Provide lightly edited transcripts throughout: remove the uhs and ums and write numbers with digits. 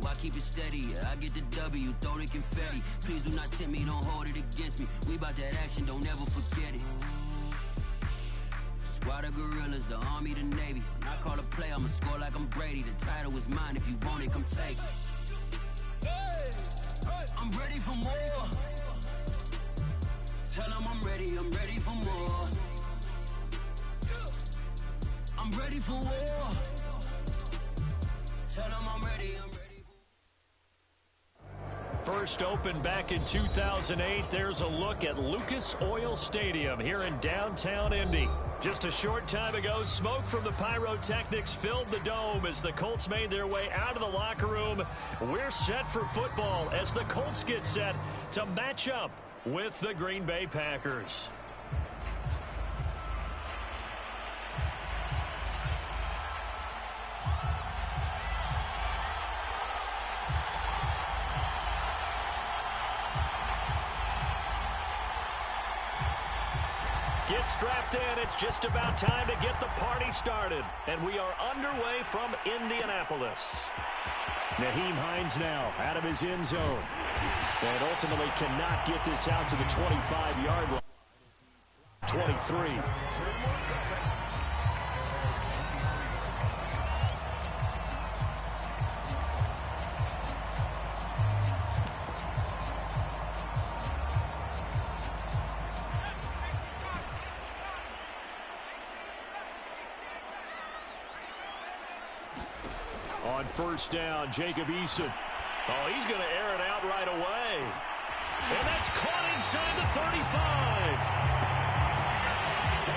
though, I keep it steady. Yeah, I get the W, throw the confetti. Please do not tempt me, don't hold it against me. We bout that action, don't never forget it. Squad of gorillas, the army, the navy. When I call a play, I'ma score like I'm Brady. The title is mine, if you want it, come take it. I'm ready for more. Tell them I'm ready for more. I'm ready for war. Tell them I'm ready for... First opened back in 2008. There's a look at Lucas Oil Stadium here in downtown Indy. Just a short time ago, smoke from the pyrotechnics filled the dome as the Colts made their way out of the locker room. We're set for football as the Colts get set to match up with the Green Bay Packers. Get strapped in. It's just about time to get the party started. And we are underway from Indianapolis. Nyheim Hines now out of his end zone. And ultimately cannot get this out to the 25-yard line. 23. On first down, Jacob Eason. Oh, he's going to air it out right away. And that's caught inside the 35.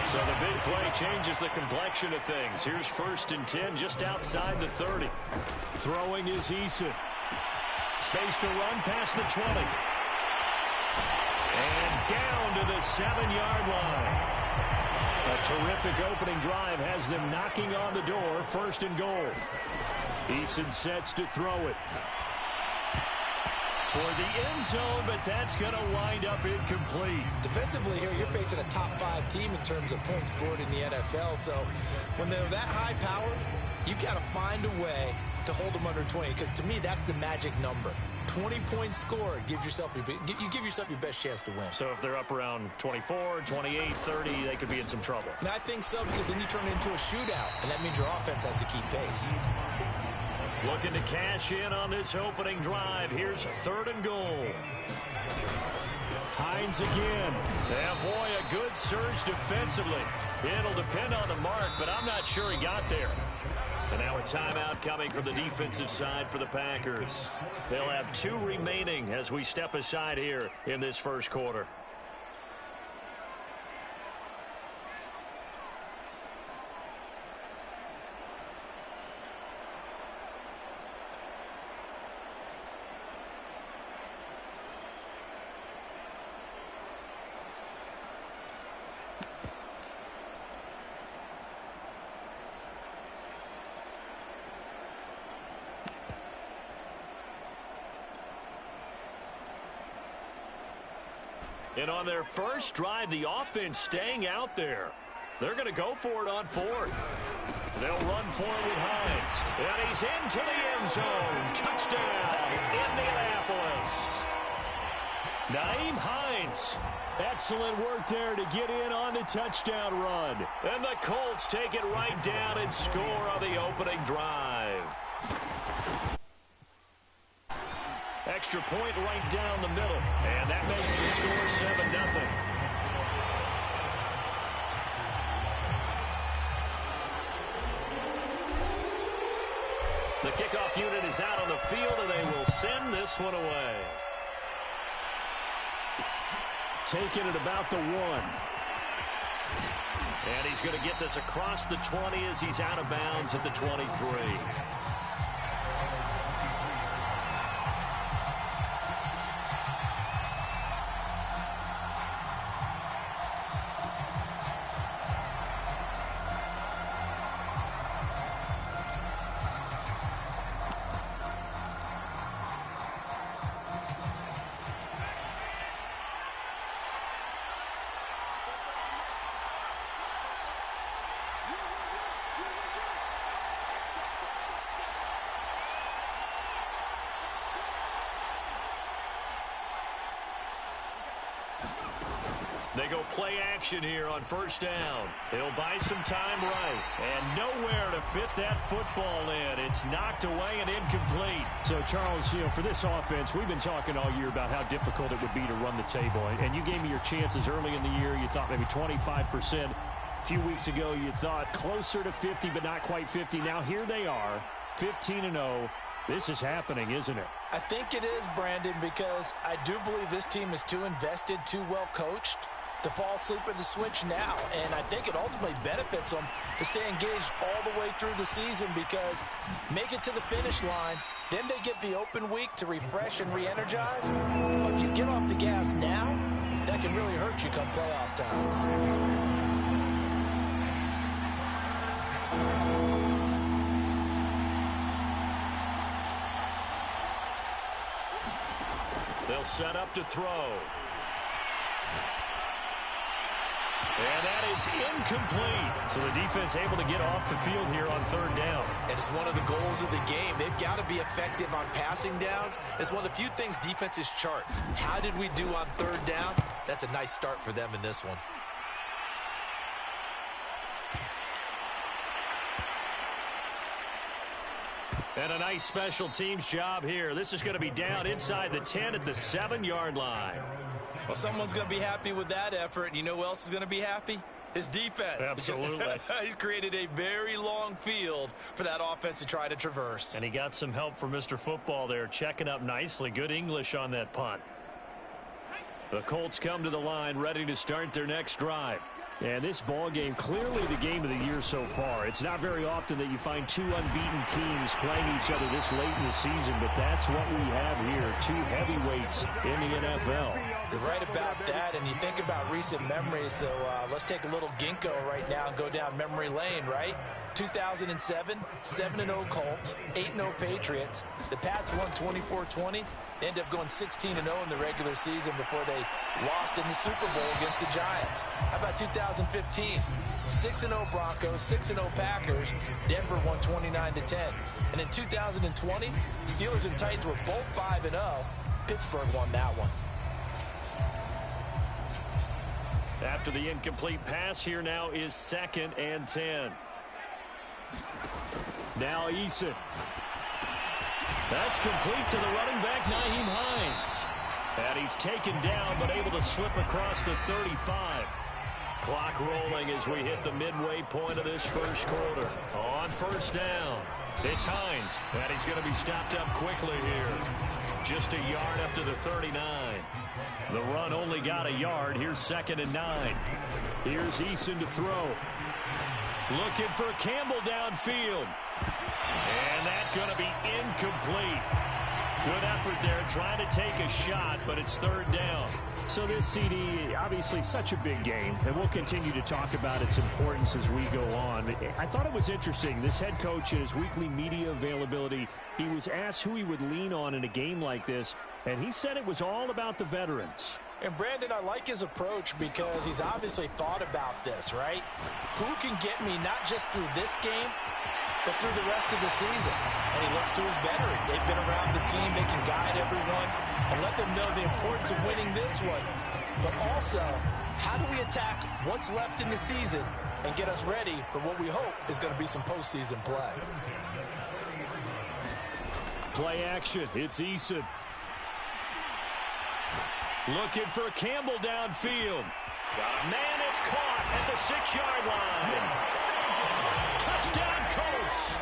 So the big play changes the complexion of things. Here's 1st and 10 just outside the 30. Throwing is Eason. Space to run past the 20. And down to the 7-yard line. A terrific opening drive has them knocking on the door. 1st and goal. Eason sets to throw it. Toward the end zone, but that's going to wind up incomplete. Defensively here, you're facing a top-5 team in terms of points scored in the NFL. So when they're that high-powered, you've got to find a way to hold them under 20. Because to me, that's the magic number. 20-point score gives yourself you give yourself your best chance to win. So if they're up around 24, 28, 30, they could be in some trouble. And I think so, because then you turn it into a shootout, and that means your offense has to keep pace. Looking to cash in on this opening drive. Here's 3rd and goal. Hines again. Yeah, boy, a good surge defensively. It'll depend on the mark, but I'm not sure he got there. And now a timeout coming from the defensive side for the Packers. They'll have 2 remaining as we step aside here in this first quarter. And on their first drive, the offense staying out there. They're going to go for it on 4th. They'll run for it with Hines. And he's into the end zone. Touchdown, Indianapolis. Nyheim Hines. Excellent work there to get in on the touchdown run. And the Colts take it right down and score on the opening drive. Extra point right down the middle. And that makes the score 7-0. The kickoff unit is out on the field, and they will send this one away. Taking it about the 1. And he's going to get this across the 20 as he's out of bounds at the 23. They go play action here on first down. He'll buy some time right. And nowhere to fit that football in. It's knocked away and incomplete. So, Charles, for this offense, we've been talking all year about how difficult it would be to run the table. And you gave me your chances early in the year. You thought maybe 25%. A few weeks ago, you thought closer to 50, but not quite 50. Now, here they are, 15-0. This is happening, isn't it? I think it is, Brandon, because I do believe this team is too invested, too well coached to fall asleep at the switch now. And I think it ultimately benefits them to stay engaged all the way through the season, because make it to the finish line, then they get the open week to refresh and re-energize. But if you get off the gas now, that can really hurt you come playoff time. They'll set up to throw. And that is incomplete. So the defense able to get off the field here on third down. And it's one of the goals of the game. They've got to be effective on passing downs. It's one of the few things defenses chart. How did we do on third down? That's a nice start for them in this one. And a nice special teams job here. This is going to be down inside the 10 at the 7-yard line. Well, someone's going to be happy with that effort. And you know who else is going to be happy? His defense. Absolutely. He's created a very long field for that offense to try to traverse. And he got some help from Mr. Football there, checking up nicely. Good English on that punt. The Colts come to the line, ready to start their next drive. And this ball game, clearly the game of the year so far. It's not very often that you find two unbeaten teams playing each other this late in the season, but that's what we have here, two heavyweights in the NFL. You're right about that, and you think about recent memories, so let's take a little ginkgo right now and go down memory lane, right? 2007, 7-0 Colts, 8-0 Patriots. The Pats won 24-20. They ended up going 16-0 in the regular season before they lost in the Super Bowl against the Giants. How about 2015? 6-0 Broncos, 6-0 Packers. Denver won 29-10. And in 2020, Steelers and Titans were both 5-0. Pittsburgh won that one. After the incomplete pass, here now is 2nd and 10. Now Eason. That's complete to the running back, Nyheim Hines. And he's taken down, but able to slip across the 35. Clock rolling as we hit the midway point of this first quarter. On first down, it's Hines. And he's going to be stopped up quickly here. Just a yard up to the 39. The run only got a yard. Here's 2nd and 9. Here's Eason to throw. Looking for Campbell downfield. And that's going to be incomplete. Good effort there, trying to take a shot, but it's 3rd down. So this CD, obviously such a big game, and we'll continue to talk about its importance as we go on. I thought it was interesting. This head coach in his weekly media availability, he was asked who he would lean on in a game like this, and he said it was all about the veterans. And Brandon, I like his approach because he's obviously thought about this, right? Who can get me not just through this game, but through the rest of the season? And he looks to his veterans. They've been around the team. They can guide everyone and let them know the importance of winning this one. But also, how do we attack what's left in the season and get us ready for what we hope is going to be some postseason play? Play action. It's Eason. Looking for Campbell downfield. Got a man, it's caught at the 6-yard line. Touchdown, Colts.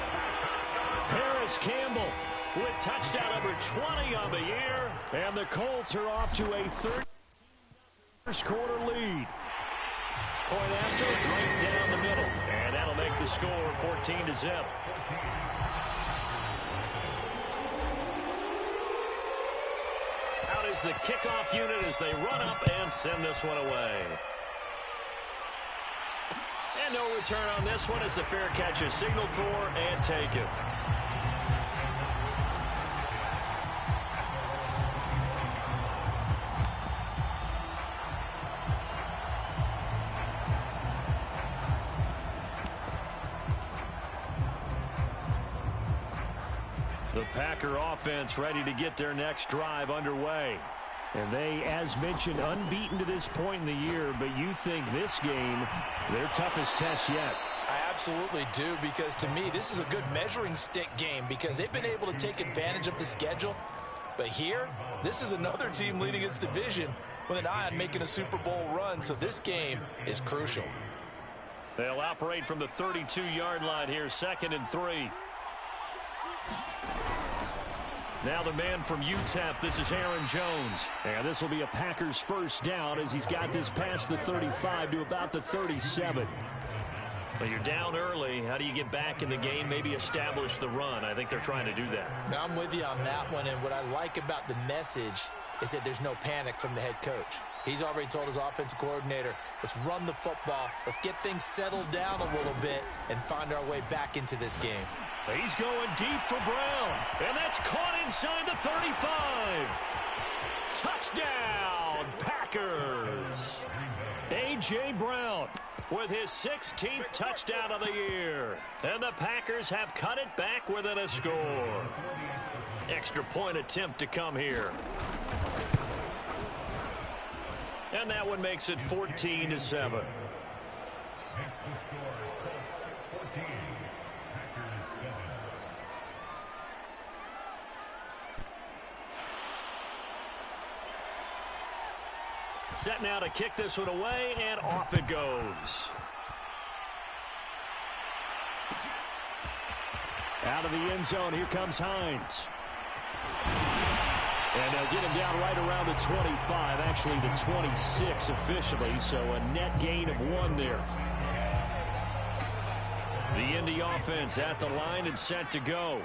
Paris Campbell with touchdown number 20 on the year. And the Colts are off to a first quarter lead. Point after, right down the middle. And that'll make the score 14-0. Out is the kickoff unit as they run up and send this one away. And no return on this one as the fair catch is signaled for and taken. The Packer offense ready to get their next drive underway. And they, as mentioned, unbeaten to this point in the year, but you think this game, their toughest test yet. I absolutely do, because to me, this is a good measuring stick game because they've been able to take advantage of the schedule. But here, this is another team leading its division with an eye on making a Super Bowl run, so this game is crucial. They'll operate from the 32-yard line here, 2nd and 3. Now the man from UTEP, this is Aaron Jones. And this will be a Packers first down as he's got this past the 35 to about the 37. Well, you're down early. How do you get back in the game, maybe establish the run? I think they're trying to do that. Now, I'm with you on that one, and what I like about the message is that there's no panic from the head coach. He's already told his offensive coordinator, let's run the football, let's get things settled down a little bit and find our way back into this game. He's going deep for Brown, and that's caught inside the 35. Touchdown, Packers. A.J. Brown with his 16th touchdown of the year. And the Packers have cut it back within a score. Extra point attempt to come here. And that one makes it 14-7. Set now to kick this one away, and off it goes. Out of the end zone, here comes Hines. And they'll get him down right around the 25, actually the 26 officially, so a net gain of 1 there. The Indy offense at the line and set to go.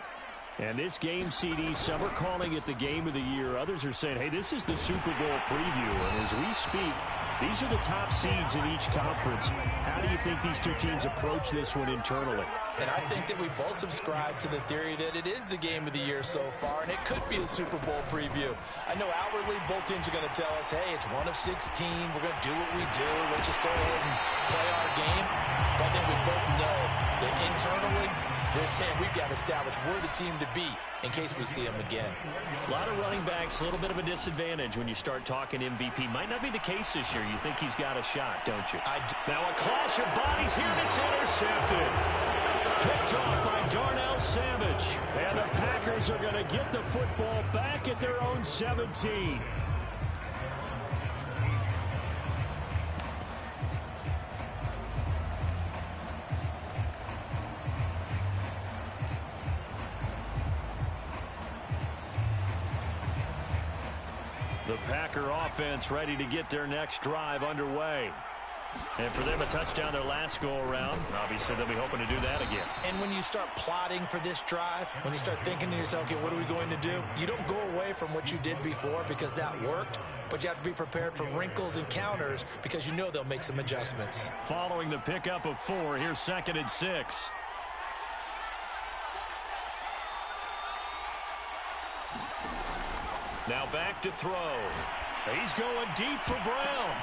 And this game, CD, some are calling it the game of the year. Others are saying, hey, this is the Super Bowl preview. And as we speak, these are the top seeds in each conference. How do you think these two teams approach this one internally? And I think that we both subscribe to the theory that it is the game of the year so far, and it could be a Super Bowl preview. I know outwardly both teams are going to tell us, hey, it's 1 of 16. We're going to do what we do. Let's just go ahead and play our game. But I think we both know that internally, they're saying we've got to establish we're the team to beat in case we see them again. A lot of running backs, a little bit of a disadvantage when you start talking MVP. Might not be the case this year. You think he's got a shot, don't you? I do. Now a clash of bodies here, and it's intercepted. Picked off by Darnell Savage. And the Packers are going to get the football back at their own 17. The Packer offense ready to get their next drive underway. And for them, a touchdown their last go-around. Obviously, they'll be hoping to do that again. And when you start plotting for this drive, when you start thinking to yourself, okay, what are we going to do? You don't go away from what you did before because that worked, but you have to be prepared for wrinkles and counters because you know they'll make some adjustments. Following the pickup of 4, here's 2nd and 6. Now back to throw. He's going deep for Brown.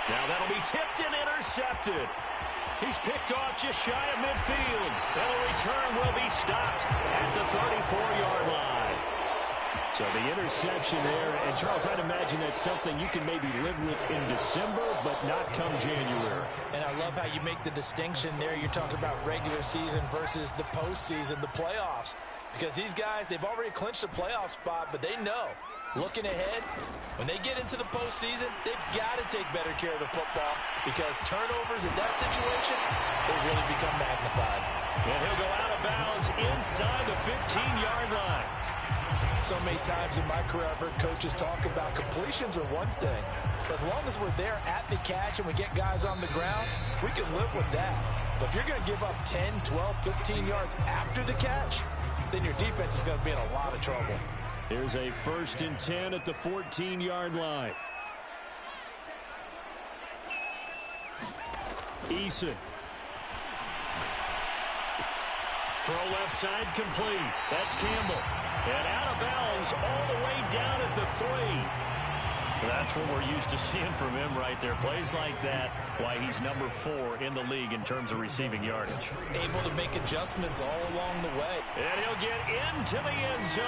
Now that'll be tipped and intercepted. He's picked off just shy of midfield. And the return will be stopped at the 34-yard line. So the interception there, and Charles, I'd imagine that's something you can maybe live with in December, but not come January. And I love how you make the distinction there. You're talking about regular season versus the postseason, the playoffs. Because these guys, they've already clinched a playoff spot, but they know, looking ahead, when they get into the postseason, they've got to take better care of the football because turnovers in that situation, they really become magnified. And he'll go out of bounds inside the 15-yard line. So many times in my career, I've heard coaches talk about completions are one thing. But as long as we're there at the catch and we get guys on the ground, we can live with that. But if you're going to give up 10, 12, 15 yards after the catch, then your defense is going to be in a lot of trouble. Here's a 1st and 10 at the 14-yard line. Eason. Throw left side complete. That's Campbell. And out of bounds all the way down at the 3. That's what we're used to seeing from him right there. Plays like that, why he's number 4 in the league in terms of receiving yardage. Able to make adjustments all along the way. And he'll get into the end zone.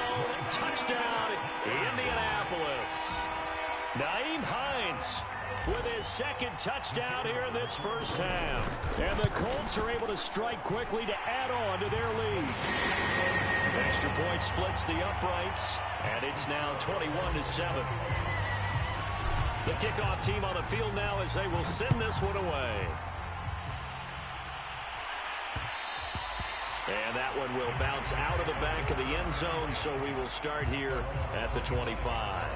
Touchdown, Indianapolis. with his second touchdown here in this first half. And the Colts are able to strike quickly to add on to their lead. Extra point splits the uprights, and it's now 21-7. The kickoff team on the field now as they will send this one away. And that one will bounce out of the back of the end zone, so we will start here at the 25.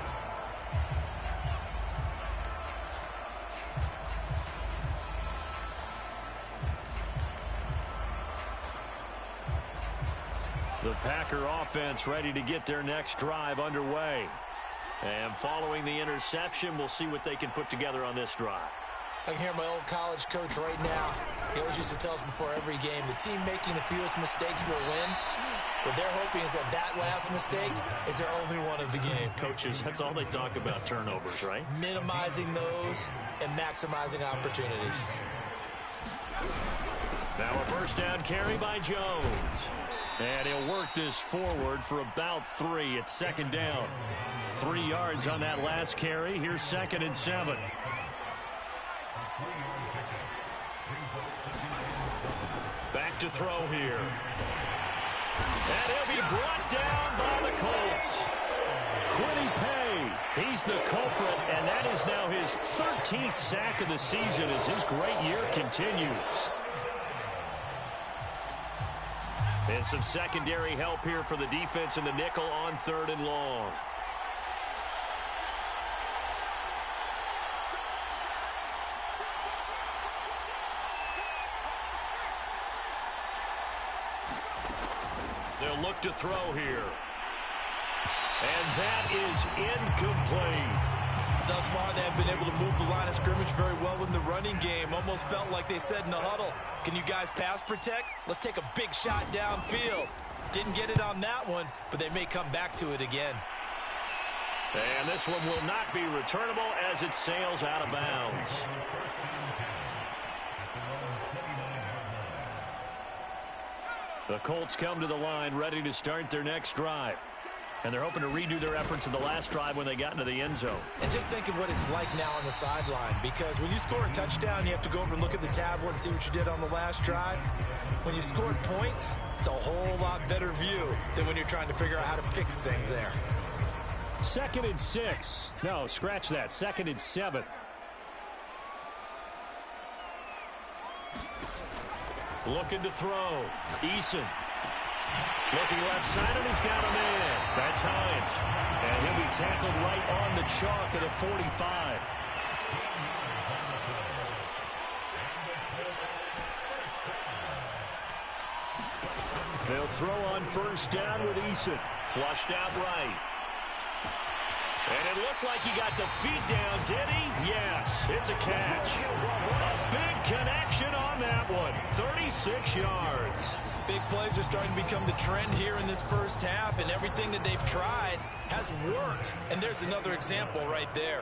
The Packer offense ready to get their next drive underway. And following the interception, we'll see what they can put together on this drive. I can hear my old college coach right now. He always used to tell us before every game, the team making the fewest mistakes will win. What they're hoping is that that last mistake is their only one of the game. Coaches, that's all they talk about, turnovers, right? Minimizing those and maximizing opportunities. Now a first down carry by Jones. And he'll work this forward for about 3. It's second down. 3 yards on that last carry. Here's 2nd and 7. Back to throw here. And he'll be brought down by the Colts. Quiddy Pay, he's the culprit, and that is now his 13th sack of the season as his great year continues. And some secondary help here for the defense in the nickel on 3rd and long. They'll look to throw here. And that is incomplete. Thus far, they have been able to move the line of scrimmage very well in the running game. Almost felt like they said in the huddle, can you guys pass protect? Let's take a big shot downfield. Didn't get it on that one, but they may come back to it again. And this one will not be returnable as it sails out of bounds. The Colts come to the line ready to start their next drive. And they're hoping to redo their efforts in the last drive when they got into the end zone. And just think of what it's like now on the sideline, because when you score a touchdown, you have to go over and look at the tablet and see what you did on the last drive. When you scored points, it's a whole lot better view than when you're trying to figure out how to fix things there. 2nd and 6. No, scratch that. 2nd and 7. Looking to throw. Eason. Looking left side, and he's got a man. That's Hines. And he'll be tackled right on the chalk of the 45. They'll throw on first down with Eason. Flushed out right. And it looked like he got the feet down, did he? Yes, it's a catch. A big connection on that one. 36 yards. Big plays are starting to become the trend here in this first half, and everything that they've tried has worked. And there's another example right there.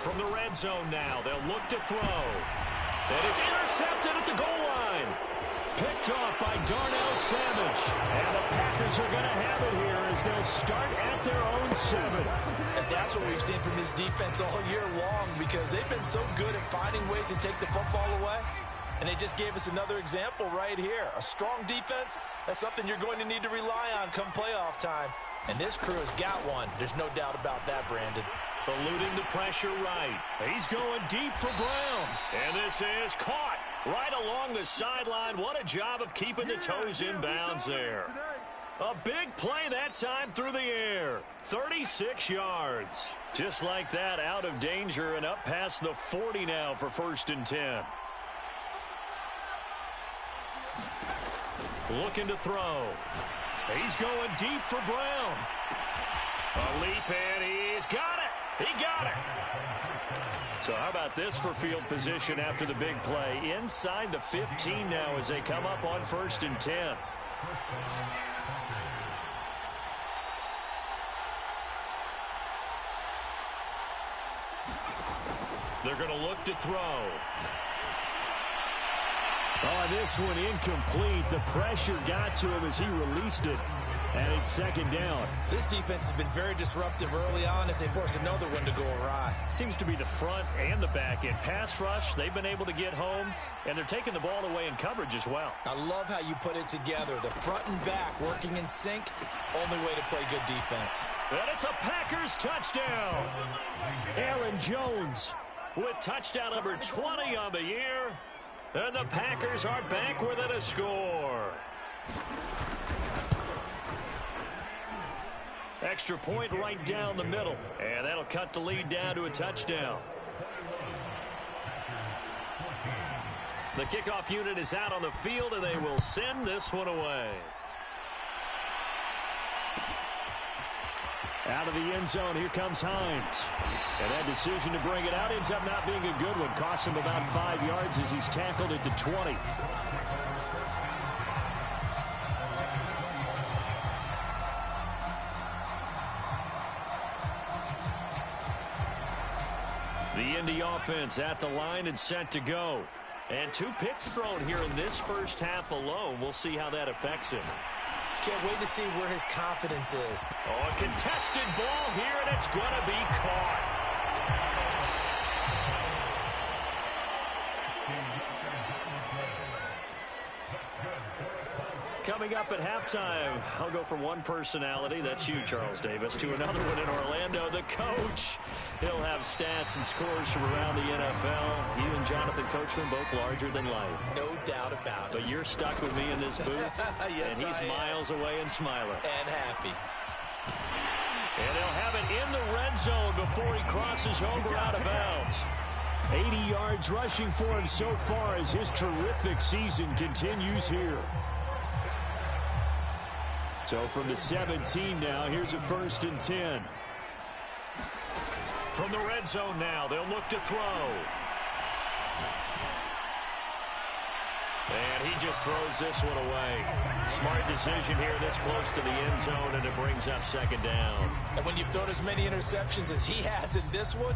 From the red zone now, they'll look to throw. And it's intercepted at the goal line. Picked off by Darnell Savage. And the Packers are going to have it here as they'll start at their own 7. And that's what we've seen from this defense all year long, because they've been so good at finding ways to take the football away. And they just gave us another example right here. A strong defense, that's something you're going to need to rely on come playoff time. And this crew has got one. There's no doubt about that, Brandon. Eluding the pressure right. He's going deep for Brown. And this is caught right along the sideline. What a job of keeping the toes in bounds there. A big play that time through the air. 36 yards. Just like that, out of danger and up past the 40 now for 1st and 10. Looking to throw. He's going deep for Brown. A leap in. He's got it. He got it. So how about this for field position after the big play? Inside the 15 now as they come up on 1st and 10. They're going to look to throw. Oh, this one incomplete. The pressure got to him as he released it. And it's second down. This defense has been very disruptive early on as they force another one to go awry. Seems to be the front and the back end. Pass rush, they've been able to get home, and they're taking the ball away in coverage as well. I love how you put it together. The front and back working in sync, only way to play good defense. And it's a Packers touchdown. Aaron Jones with touchdown number 20 on the year. And the Packers are back within a score. Extra point right down the middle. And that'll cut the lead down to a touchdown. The kickoff unit is out on the field, and they will send this one away. Out of the end zone, here comes Hines. And that decision to bring it out ends up not being a good one. Costs him about 5 yards as he's tackled at the 20. The Indy offense at the line and set to go. And 2 picks thrown here in this first half alone. We'll see how that affects him. Can't wait to see where his confidence is. Oh, a contested ball here, and it's going to be caught. Coming up at halftime, I'll go from one personality, that's you, Charles Davis, to another one in Orlando, the coach. He'll have stats and scores from around the NFL. You and Jonathan Coachman, both larger than life. No doubt about it. But you're stuck with me in this booth, yes, and he's miles away and smiling. And happy. And they'll have it in the red zone before he crosses over out of bounds. 80 yards rushing for him so far as his terrific season continues here. So from the 17 now, here's a 1st and 10. From the red zone now, they'll look to throw. And he just throws this one away. Smart decision here this close to the end zone, and it brings up 2nd down. And when you've thrown as many interceptions as he has in this one,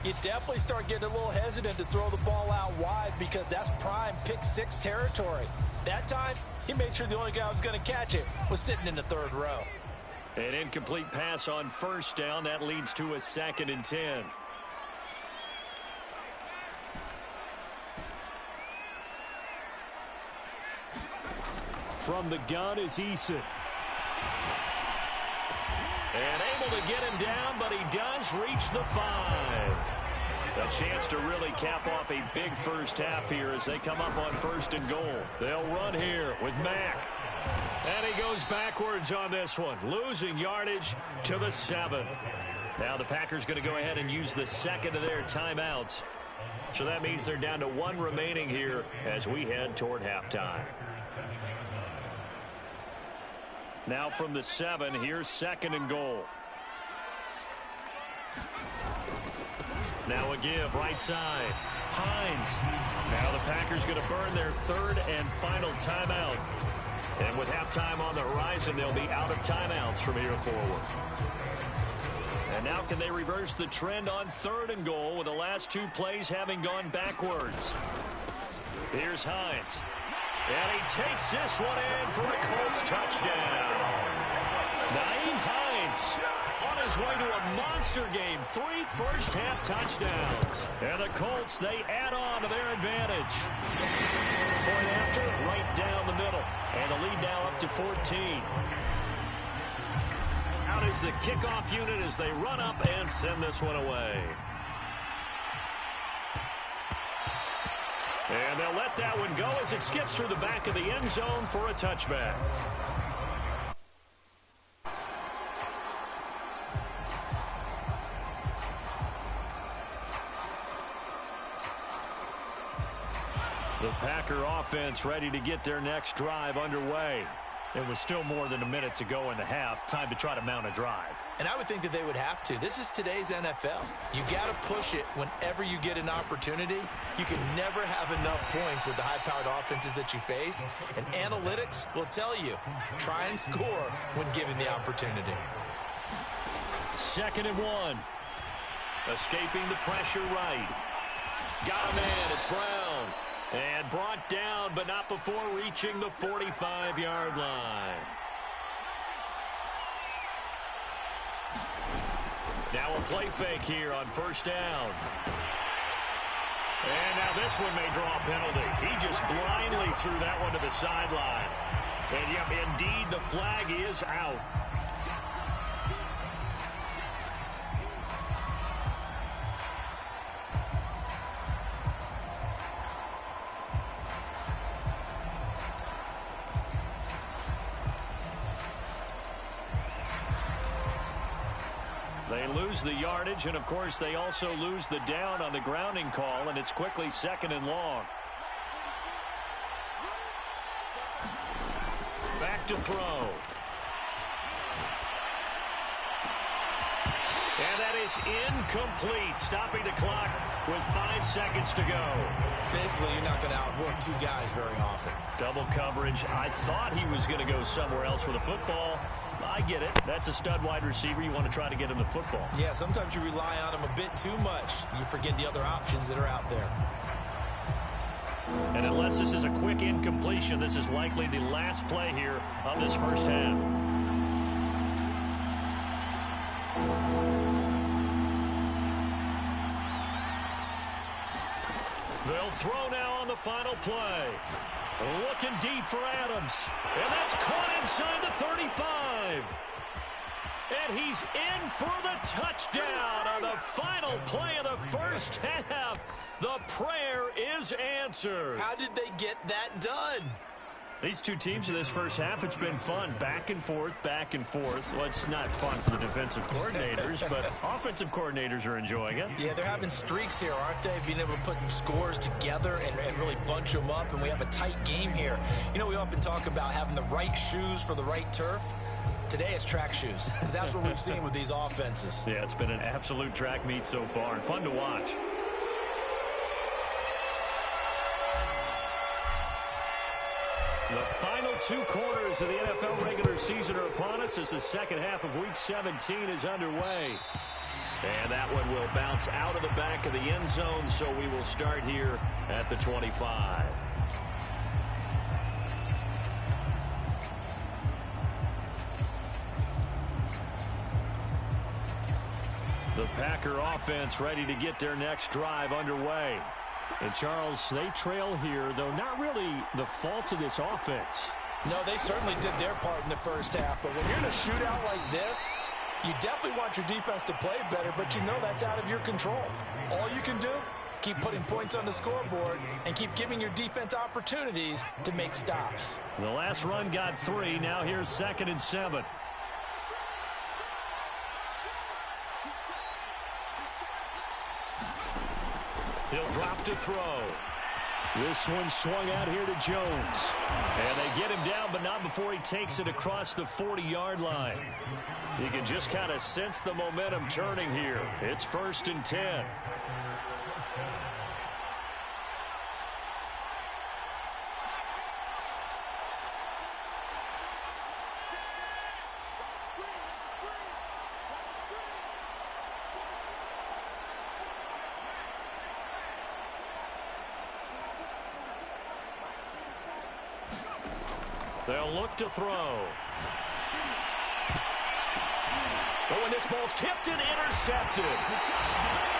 you definitely start getting a little hesitant to throw the ball out wide because that's prime pick 6 territory. That time, he made sure the only guy who was going to catch it was sitting in the 3rd row. An incomplete pass on 1st down. That leads to a 2nd and 10. From the gun is Eason. And able to get him down, but he does reach the 5. A chance to really cap off a big first half here as they come up on 1st and goal. They'll run here with Mack. And he goes backwards on this one, losing yardage to the 7. Now the Packers going to go ahead and use the 2nd of their timeouts. So that means they're down to 1 remaining here as we head toward halftime. Now from the 7, here's 2nd and goal. Now a give right side. Hines. Now the Packers going to burn their 3rd and final timeout. And with halftime on the horizon, they'll be out of timeouts from here forward. And now can they reverse the trend on 3rd and goal with the last 2 plays having gone backwards? Here's Hines. And he takes this one in for a Colts touchdown. Nyheim Hines on his way to a monster game. 3 first-half touchdowns. And the Colts, they add on to their advantage. Point after, right down the middle. And the lead now up to 14. Out is the kickoff unit as they run up and send this one away. And they'll let that one go as it skips through the back of the end zone for a touchback. The Packer offense ready to get their next drive underway. It was still more than a minute to go in the half. Time to try to mount a drive. And I would think that they would have to. This is today's NFL. You got to push it whenever you get an opportunity. You can never have enough points with the high-powered offenses that you face. And analytics will tell you, try and score when given the opportunity. 2nd and 1. Escaping the pressure right. Got a man. It's Brown. And brought down, but not before reaching the 45-yard line. Now a play fake here on first down. And now this one may draw a penalty. He just blindly threw that one to the sideline. And, yep, indeed, the flag is out. They lose the yardage, and, of course, they also lose the down on the grounding call, and it's quickly second and long. Back to throw. And that is incomplete, stopping the clock with 5 seconds to go. Basically, you're not going to outwork two guys very often. Double coverage. I thought he was going to go somewhere else with the football. I get it. That's a stud wide receiver. You want to try to get him the football. Yeah, sometimes you rely on him a bit too much. You forget the other options that are out there. And unless this is a quick incompletion, this is likely the last play here of this first half. They'll throw now on the final play. Looking deep for Adams. And that's caught inside the 35. And he's in for the touchdown on the final play of the first half. The prayer is answered. How did they get that done? These two teams in this first half, it's been fun. Back and forth, back and forth. Well, it's not fun for the defensive coordinators, but offensive coordinators are enjoying it. Yeah, they're having streaks here, aren't they? Being able to put scores together and really bunch them up, and we have a tight game here. You know, we often talk about having the right shoes for the right turf. Today it's track shoes, because that's what we've seen with these offenses. Yeah, it's been an absolute track meet so far, and fun to watch. The final 2 quarters of the NFL regular season are upon us as the second half of Week 17 is underway. And that one will bounce out of the back of the end zone, so we will start here at the 25. The Packer offense ready to get their next drive underway. And, Charles, they trail here, though not really the fault of this offense. No, they certainly did their part in the first half. But when you're in a shootout like this, you definitely want your defense to play better, but you know that's out of your control. All you can do, keep putting points on the scoreboard and keep giving your defense opportunities to make stops. The last run got 3. Now here's 2nd and 7. He'll drop to throw. This one swung out here to Jones. And they get him down, but not before he takes it across the 40-yard line. You can just kind of sense the momentum turning here. It's 1st and 10. They'll look to throw. But when this ball's tipped and intercepted.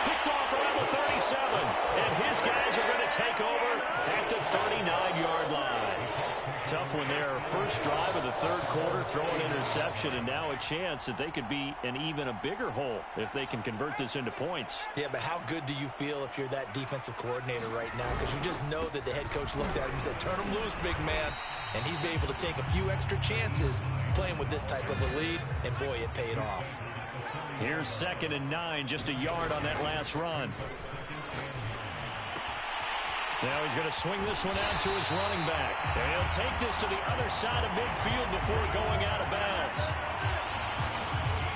Picked off around the 37. And his guys are going to take over at the 39-yard line. Tough one there. First drive of the 3rd quarter, throw an interception, and now a chance that they could be in even a bigger hole if they can convert this into points. Yeah, but how good do you feel if you're that defensive coordinator right now? Because you just know that the head coach looked at him and said, turn him loose, big man. And he's been able to take a few extra chances playing with this type of a lead, and boy, it paid off. Here's 2nd and 9, just a yard on that last run. Now he's going to swing this one out to his running back. And he'll take this to the other side of midfield before going out of bounds.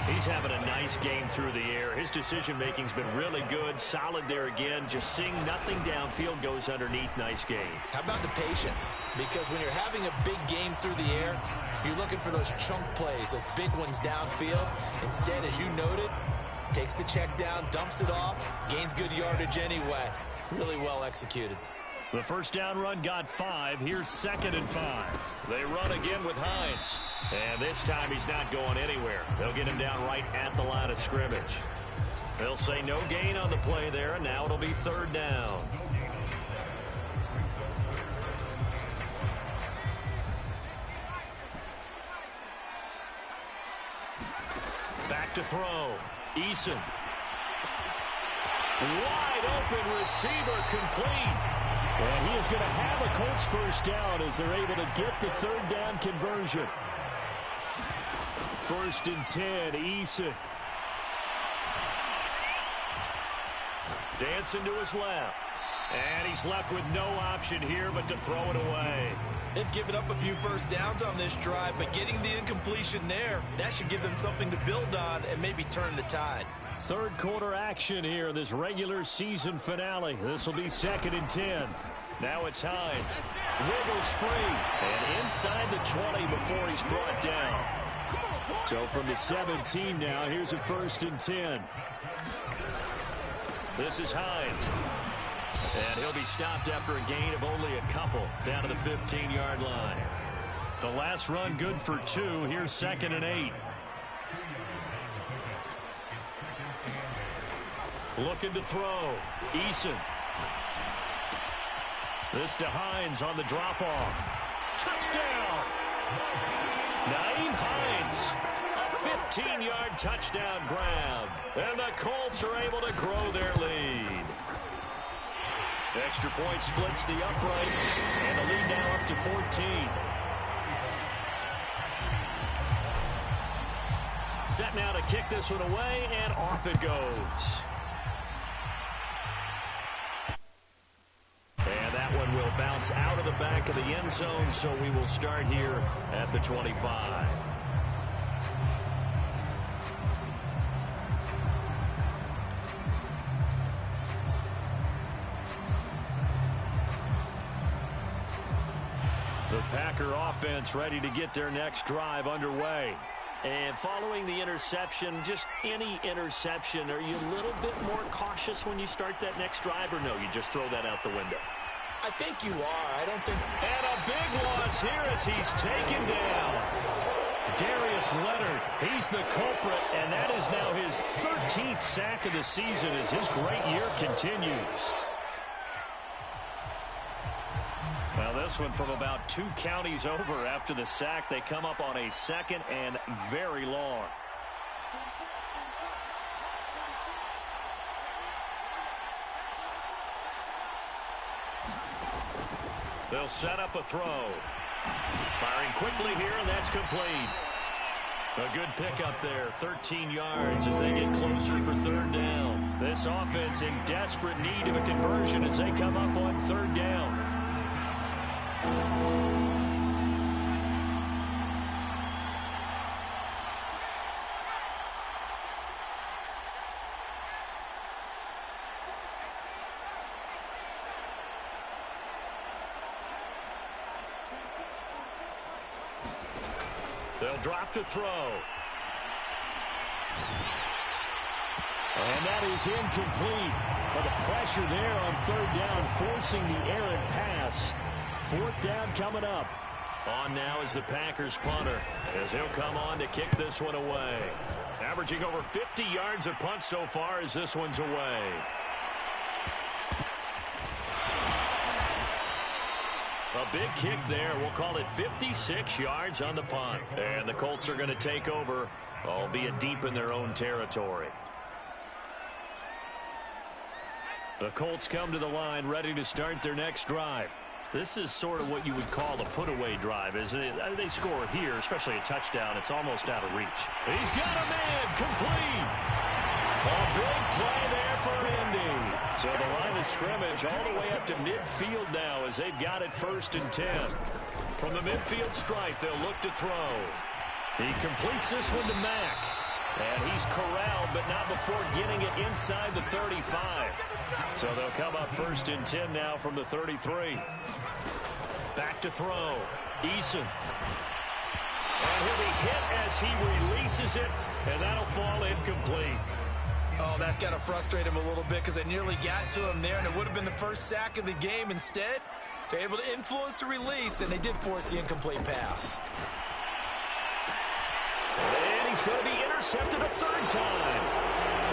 He's having a nice game through the air. His decision-making's been really good. Solid there again. Just seeing nothing downfield, goes underneath. Nice game. How about the patience? Because when you're having a big game through the air, you're looking for those chunk plays, those big ones downfield. Instead, as you noted, takes the check down, dumps it off, gains good yardage anyway. Really well executed. The first down run got 5. Here's 2nd and 5. They run again with Hines. And this time he's not going anywhere. They'll get him down right at the line of scrimmage. They'll say no gain on the play there, and now it'll be third down. Back to throw. Eason. Wide open receiver, complete. And he is going to have a Colts first down as they're able to get the third down conversion. First and 10, Eason. Dancing to his left. And he's left with no option here but to throw it away. They've given up a few first downs on this drive, but getting the incompletion there, that should give them something to build on and maybe turn the tide. Third quarter action here in this regular season finale. This will be 2nd and 10. Now it's Hines. Wiggles free. And inside the 20 before he's brought down. So from the 17 now, here's a 1st and 10. This is Hines. And he'll be stopped after a gain of only a couple down to the 15-yard line. The last run good for 2. Here's 2nd and 8. Looking to throw. Eason. This to Hines on the drop-off. Touchdown! Nyheim Hines. A 15-yard touchdown grab. And the Colts are able to grow their lead. Extra point splits the uprights. And the lead now up to 14. Set now to kick this one away, and off it goes. And that one will bounce out of the back of the end zone, so we will start here at the 25. The Packer offense ready to get their next drive underway. And following the interception, just any interception, are you a little bit more cautious when you start that next drive, or no, you just throw that out the window? I think you are. I don't think... And a big loss here as he's taken down. Darius Leonard, he's the culprit, and that is now his 13th sack of the season as his great year continues. Well, this one from about 2 counties over after the sack. They come up on a 2nd and very long. They'll set up a throw. Firing quickly here, and that's complete. A good pickup there, 13 yards as they get closer for third down. This offense in desperate need of a conversion as they come up on third down. They'll drop to throw. And that is incomplete. But the pressure there on third down, forcing the errant pass. 4th down coming up. On now is the Packers punter as he'll come on to kick this one away. Averaging over 50 yards a punt so far as this one's away. A big kick there. We'll call it 56 yards on the punt. And the Colts are going to take over, albeit deep in their own territory. The Colts come to the line ready to start their next drive. This is sort of what you would call a put-away drive, isn't it? They score here, especially a touchdown. It's almost out of reach. He's got a man, complete. A big play there for Indy. So the line of scrimmage all the way up to midfield now as they've got it 1st and 10. From the midfield stripe, they'll look to throw. He completes this one to Mack. And he's corralled, but not before getting it inside the 35. So they'll come up 1st and 10 now from the 33. Back to throw. Eason. And he'll be hit as he releases it, and that'll fall incomplete. Oh, that's got to frustrate him a little bit because they nearly got to him there, and it would have been the first sack of the game. Instead, they're able to influence the release, and they did force the incomplete pass. And he's going to be intercepted a 3rd time.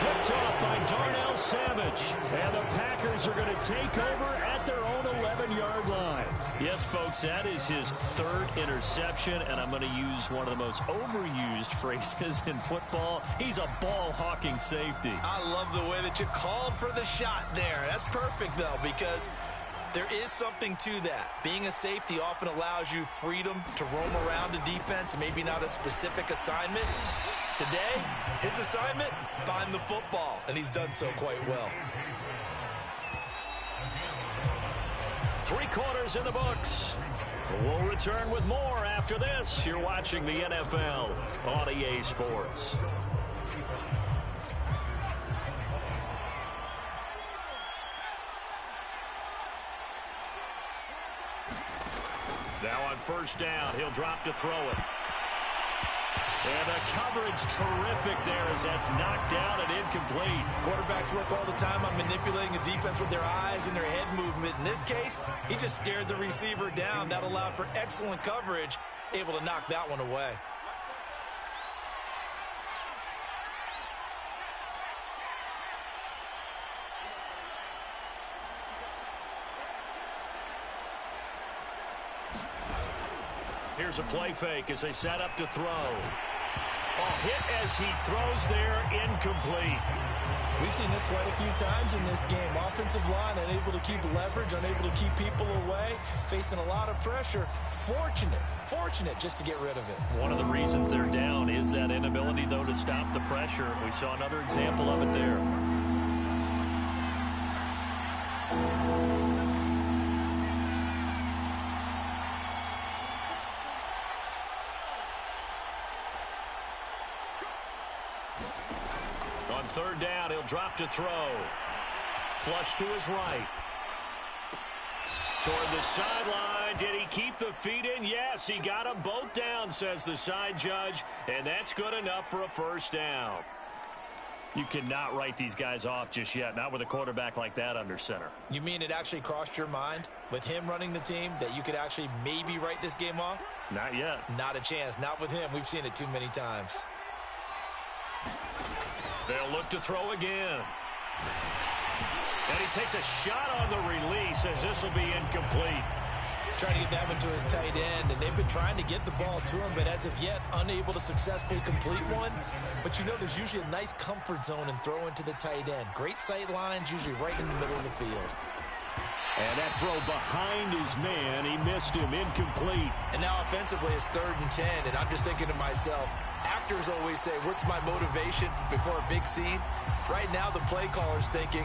picked off by Darnell Savage. And the Packers are going to take over at their own 11-yard line. Yes, folks, that is his third interception, and I'm going to use one of the most overused phrases in football. He's a ball-hawking safety. I love the way that you called for the shot there. That's perfect, though, because there is something to that. Being a safety often allows you freedom to roam around a defense, maybe not a specific assignment. Today, his assignment, find the football, and he's done so quite well. 3 quarters in the books. We'll return with more after this. You're watching the NFL on EA Sports. Now on first down, he'll drop to throw it. And the coverage terrific there as that's knocked down and incomplete. Quarterbacks work all the time on manipulating a defense with their eyes and their head movement. In this case, he just stared the receiver down. That allowed for excellent coverage, able to knock that one away. Here's a play fake as they set up to throw. A hit as he throws there, incomplete. We've seen this quite a few times in this game. Offensive line unable to keep leverage, unable to keep people away, facing a lot of pressure. Fortunate just to get rid of it. One of the reasons they're down is that inability, though, to stop the pressure. We saw another example of it there. On third down, he'll drop to throw. Flush to his right. Toward the sideline. Did he keep the feet in? Yes, he got them both down, says the side judge. And that's good enough for a first down. You cannot write these guys off just yet, not with a quarterback like that under center. You mean it actually crossed your mind with him running the team that you could actually maybe write this game off? Not yet. Not a chance. Not with him. We've seen it too many times. They'll look to throw again. And he takes a shot on the release as this will be incomplete. Trying to get that one to his tight end, and they've been trying to get the ball to him, but as of yet, unable to successfully complete one. But you know there's usually a nice comfort zone in throwing to the tight end. Great sight lines, usually right in the middle of the field. And that throw behind his man, he missed him, incomplete. And now offensively it's 3rd and 10, and I'm just thinking to myself, actors always say, what's my motivation before a big scene? Right now the play caller's thinking,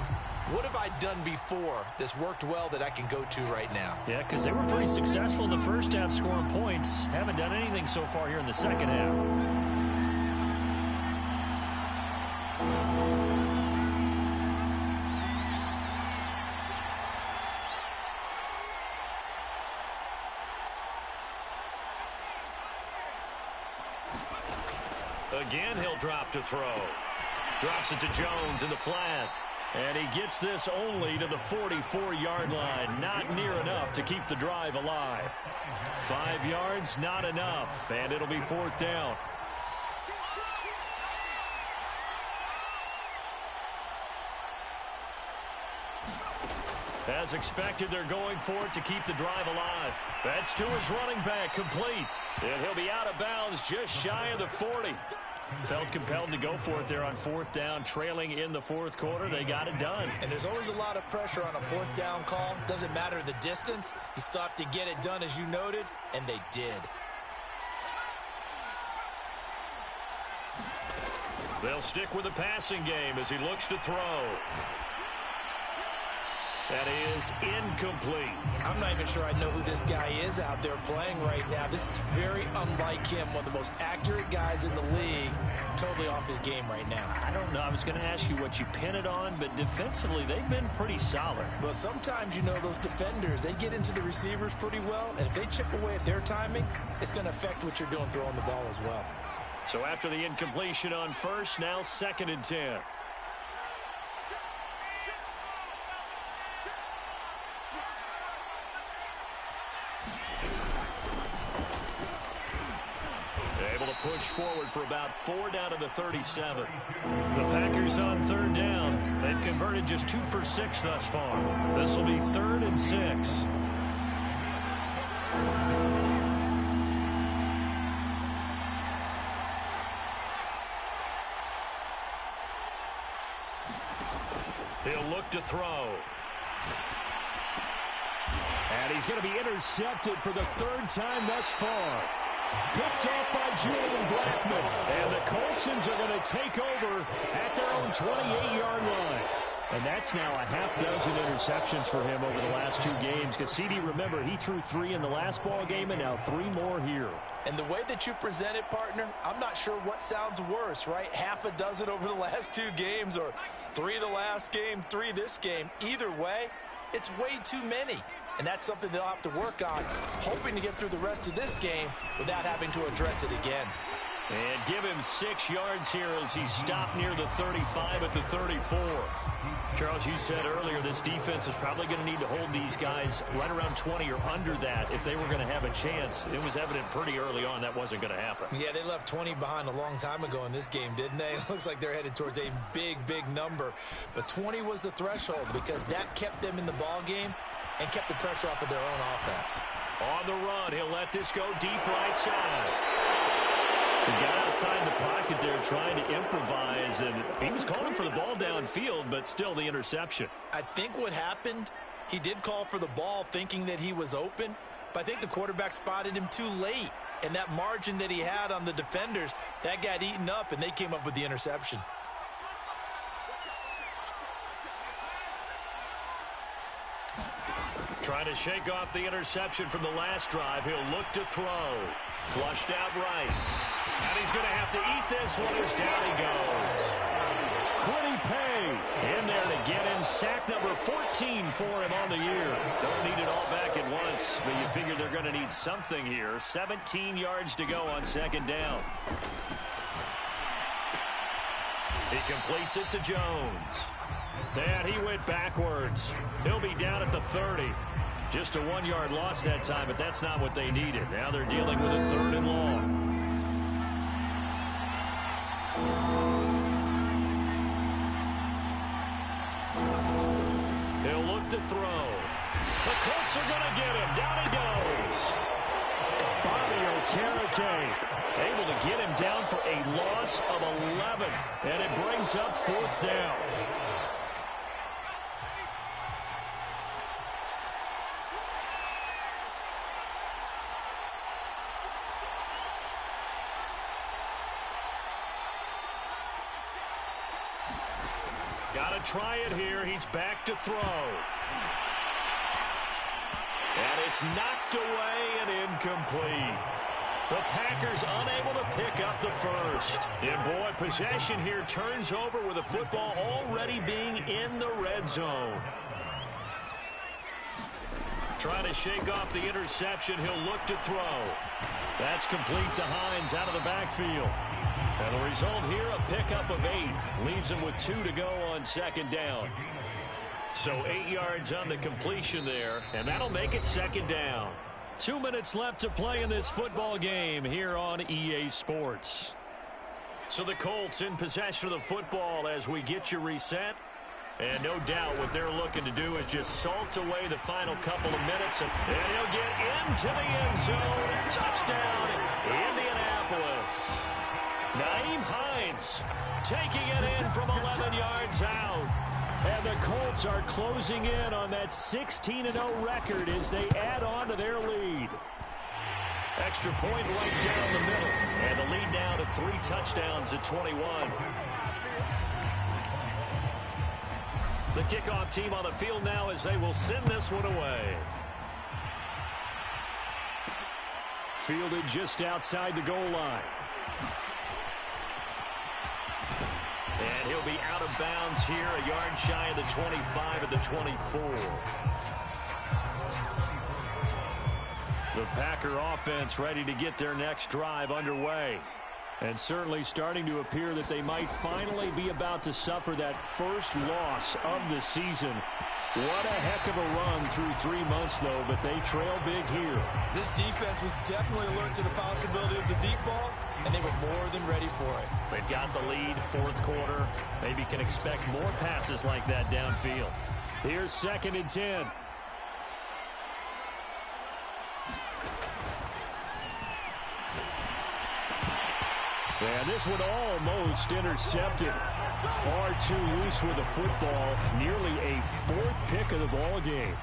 what have I done before that's worked well that I can go to right now? Yeah, because they were pretty successful in the first half scoring points. Haven't done anything so far here in the second half. Again, he'll drop to throw. Drops it to Jones in the flat. And he gets this only to the 44-yard line. Not near enough to keep the drive alive. 5 yards, not enough. And it'll be 4th down. As expected, they're going for it to keep the drive alive. That's to his running back, complete. And he'll be out of bounds just shy of the 40. Felt compelled to go for it there on 4th down, trailing in the 4th quarter. They got it done. And there's always a lot of pressure on a 4th down call. Doesn't matter the distance. You still have to get it done, as you noted, and they did. They'll stick with the passing game as he looks to throw. That is incomplete. I'm not even sure I know who this guy is out there playing right now. This is very unlike him, one of the most accurate guys in the league. Totally off his game right now. I don't know. I was going to ask you what you pin it on, but defensively, they've been pretty solid. Well, sometimes, you know, those defenders, they get into the receivers pretty well, and if they chip away at their timing, it's going to affect what you're doing throwing the ball as well. So after the incompletion on first, now 2nd and 10. push forward for about 4 down to the 37. The Packers on 3rd down. They've converted just 2 for 6 thus far. This will be 3rd and 6. He'll look to throw. And he's going to be intercepted for the 3rd time thus far. Picked off by Julian Blackman. And the Coltsons are going to take over at their own 28-yard line. And that's now a half-dozen interceptions for him over the last 2 games. Because CD, remember, he threw 3 in the last ball game and now 3 more here. And the way that you present it, partner, I'm not sure what sounds worse, right? Half a dozen over the last 2 games, or 3 the last game, 3 this game. Either way, it's way too many. And that's something they'll have to work on, hoping to get through the rest of this game without having to address it again. And give him 6 yards here as he stopped near the 35 at the 34. Charles, you said earlier this defense is probably going to need to hold these guys right around 20 or under that if they were going to have a chance. It was evident pretty early on that wasn't going to happen. Yeah, they left 20 behind a long time ago in this game, didn't they? It looks like they're headed towards a big, big number. But 20 was the threshold because that kept them in the ball game and kept the pressure off of their own offense. On the run, he'll let this go deep right side. He got outside the pocket there trying to improvise, and he was calling for the ball downfield, but still the interception. I think what happened, he did call for the ball thinking that he was open, but I think the quarterback spotted him too late. And that margin that he had on the defenders, that got eaten up, and they came up with the interception. Trying to shake off the interception from the last drive. He'll look to throw. Flushed out right. And he's going to have to eat this one as down he goes. Quiddy Pay in there to get him sack number 14 for him on the year. Don't need it all back at once, but you figure they're going to need something here. 17 yards to go on 2nd down. He completes it to Jones. And he went backwards. He'll be down at the 30. Just a 1-yard loss that time, but that's not what they needed. Now they're dealing with a 3rd and long. He'll look to throw. The Colts are going to get him. Down he goes. Bobby Okereke able to get him down for a loss of 11. And it brings up 4th down. Got to try it here. He's back to throw. And it's knocked away and incomplete. The Packers unable to pick up the first. And boy, possession here turns over with the football already being in the red zone. Trying to shake off the interception. He'll look to throw. That's complete to Hines out of the backfield. And the result here, a pickup of 8. Leaves him with 2 to go on 2nd down. So 8 yards on the completion there, and that'll make it 2nd down. 2 minutes left to play in this football game here on EA Sports. So the Colts in possession of the football as we get you reset. And no doubt what they're looking to do is just salt away the final couple of minutes. And he'll get into the end zone. Touchdown, Indianapolis. Nyheim Hines taking it in from 11 yards out. And the Colts are closing in on that 16-0 record as they add on to their lead. Extra point right down the middle. And the lead now to 3 touchdowns at 21. The kickoff team on the field now as they will send this one away. Fielded just outside the goal line. And he'll be out of bounds here, a yard shy of the 25 at the 24. The Packer offense ready to get their next drive underway. And certainly starting to appear that they might finally be about to suffer that first loss of the season. What a heck of a run through 3 months, though, but they trail big here. This defense was definitely alert to the possibility of the deep ball, and they were more than ready for it. They've got the lead, fourth quarter. Maybe can expect more passes like that downfield. Here's 2nd and 10. And this one almost intercepted. Far too loose with the football. Nearly a 4th pick of the ball game.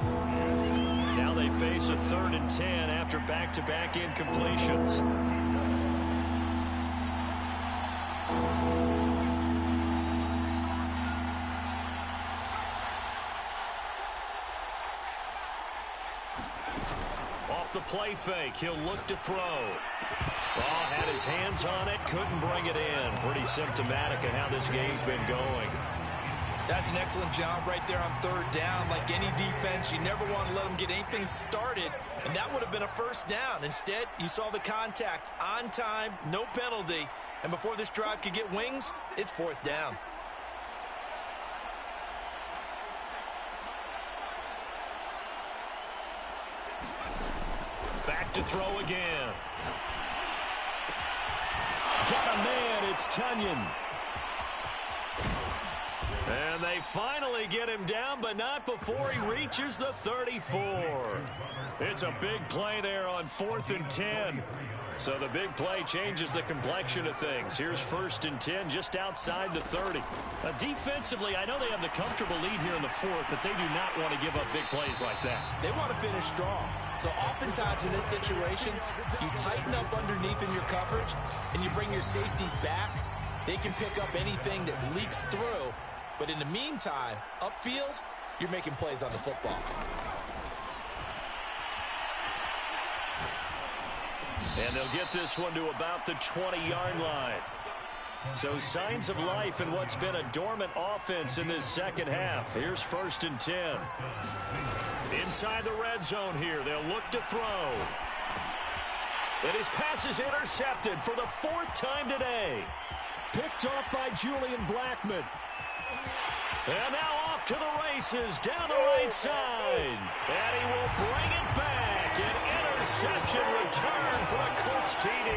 Now they face a 3rd and 10 after back-to-back incompletions. Off the play fake, he'll look to throw. Oh, had his hands on it, couldn't bring it in. Pretty symptomatic of how this game's been going. That's an excellent job right there on 3rd down. Like any defense, you never want to let them get anything started, and that would have been a 1st down. Instead, you saw the contact on time, no penalty, and before this drive could get wings, it's 4th down. Back to throw again. Got a man, it's Tunyon. And they finally get him down, but not before he reaches the 34. It's a big play there on 4th and 10. So the big play changes the complexion of things. Here's 1st and 10 just outside the 30. Defensively, I know they have the comfortable lead here in the 4th, but they do not want to give up big plays like that. They want to finish strong. So oftentimes in this situation, you tighten up underneath in your coverage, and you bring your safeties back. They can pick up anything that leaks through. But in the meantime, upfield, you're making plays on the football. And they'll get this one to about the 20-yard line. So signs of life in what's been a dormant offense in this second half. Here's 1st and 10. Inside the red zone here, they'll look to throw. And his pass is intercepted for the 4th time today. Picked off by Julian Blackmon. And now off to the races, down the right side. And he will bring it back. An interception return for a Colts TD.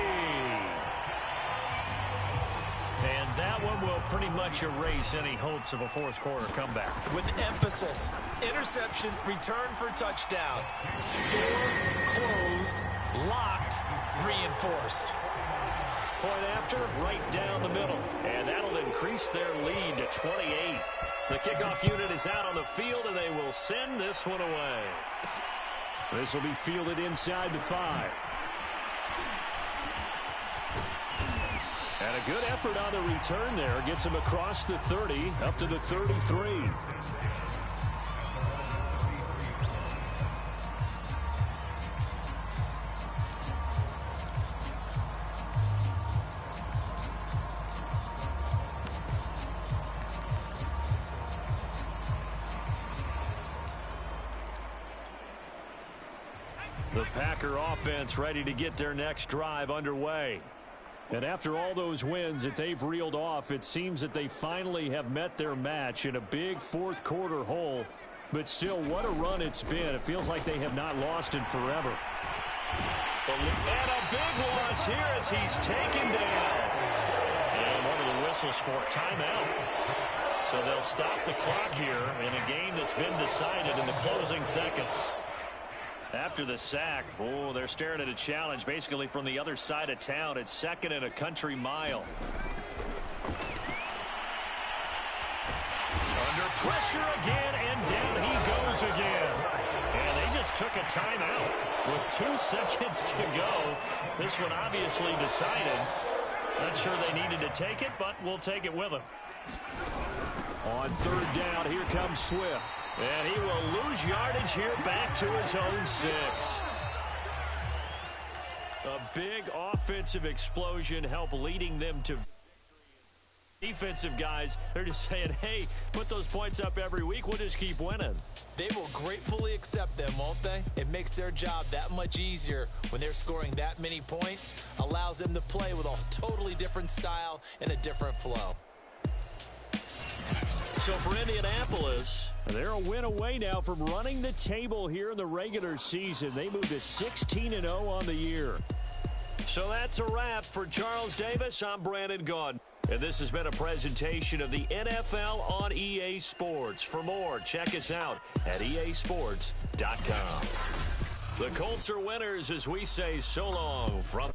And that one will pretty much erase any hopes of a 4th quarter comeback. With emphasis, interception, return for touchdown. Door closed, locked, reinforced. Point after, right down the middle. And that'll increase their lead to 28. The kickoff unit is out on the field, and they will send this one away. This will be fielded inside the 5. And a good effort on the return there. Gets him across the 30, up to the 33. The Packer offense ready to get their next drive underway. And after all those wins that they've reeled off, it seems that they finally have met their match in a big 4th quarter hole. But still, what a run it's been. It feels like they have not lost in forever. And a big loss here as he's taken down. And one of the whistles for a timeout. So they'll stop the clock here in a game that's been decided in the closing seconds. After the sack, oh, they're staring at a challenge basically from the other side of town. It's 2nd and a country mile. Under pressure again, and down he goes again. And they just took a timeout with 2 seconds to go. This one obviously decided. Not sure they needed to take it, but we'll take it with them. On 3rd down, here comes Swift. And he will lose yardage here back to his own 6. A big offensive explosion helped leading them to defensive guys. They're just saying, hey, put those points up every week. We'll just keep winning. They will gratefully accept them, won't they? It makes their job that much easier when they're scoring that many points. Allows them to play with a totally different style and a different flow. So for Indianapolis, they're a win away now from running the table here in the regular season. They move to 16-0 on the year. So that's a wrap for Charles Davis. I'm Brandon Gaudin. And this has been a presentation of the NFL on EA Sports. For more, check us out at easports.com. The Colts are winners as we say so long from